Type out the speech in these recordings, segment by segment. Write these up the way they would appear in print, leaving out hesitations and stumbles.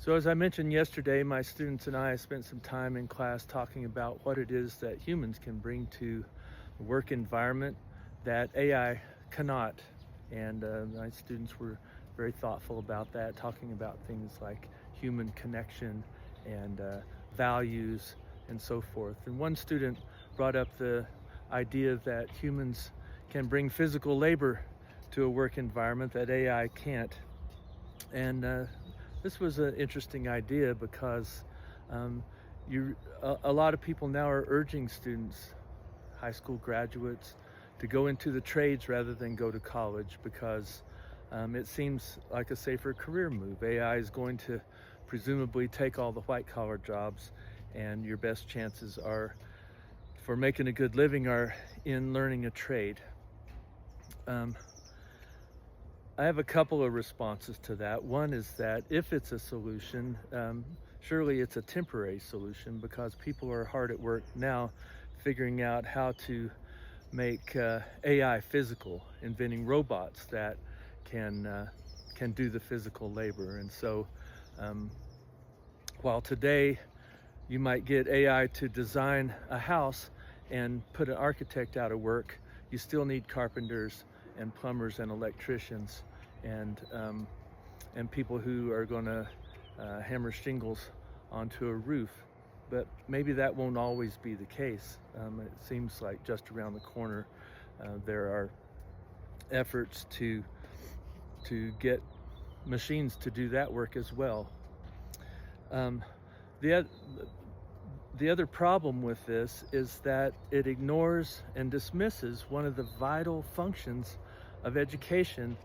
So as I mentioned yesterday, my students and I spent some time in class talking about what it is that humans can bring to the work environment that AI cannot. And my students were very thoughtful about that, talking about things like human connection and values and so forth. And one student brought up the idea that humans can bring physical labor to a work environment that AI can't. And this was an interesting idea because a lot of people now are urging students, high school graduates, to go into the trades rather than go to college because it seems like a safer career move. AI is going to presumably take all the white collar jobs, and your best chances are for making a good living are in learning a trade. I have a couple of responses to that. One is that if it's a solution, surely it's a temporary solution because people are hard at work now figuring out how to make AI physical, inventing robots that can do the physical labor. And so while today you might get AI to design a house and put an architect out of work, you still need carpenters and plumbers and electricians and people who are going to hammer shingles onto a roof. But maybe that won't always be the case. It seems like just around the corner there are efforts to get machines to do that work as well. The other problem with this is that it ignores and dismisses one of the vital functions of education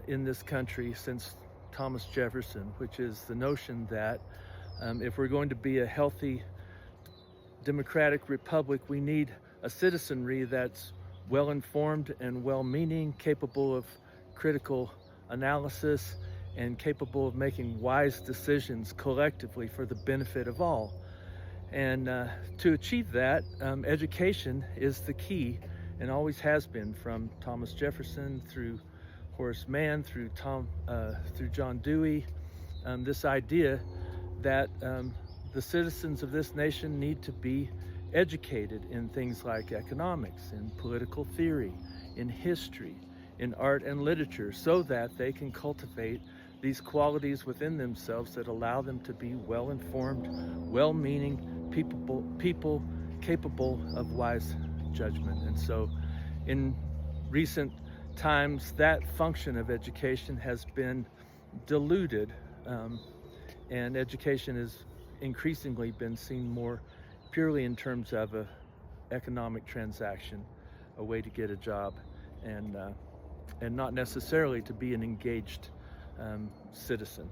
in this country since Thomas Jefferson, which is the notion that if we're going to be a healthy democratic republic, we need a citizenry that's well-informed and well-meaning, capable of critical analysis, and capable of making wise decisions collectively for the benefit of all. And to achieve that, education is the key and always has been, from Thomas Jefferson through Horace Mann, through John Dewey. This idea that the citizens of this nation need to be educated in things like economics, in political theory, in history, in art and literature, so that they can cultivate these qualities within themselves that allow them to be well-informed, well-meaning people capable of wise judgment. And so in recent times, that function of education has been diluted, and education has increasingly been seen more purely in terms of an economic transaction, a way to get a job, and not necessarily to be an engaged citizen.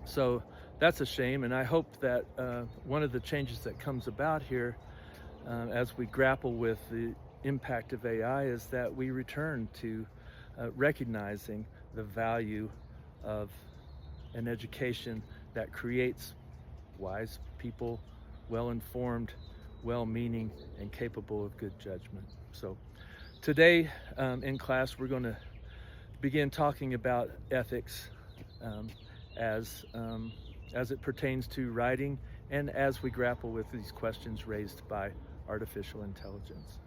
So that's a shame, and I hope that one of the changes that comes about here as we grapple with the impact of AI is that we return to recognizing the value of an education that creates wise people, well-informed, well-meaning, and capable of good judgment. So today in class, we're going to begin talking about ethics as it pertains to writing and as we grapple with these questions raised by artificial intelligence.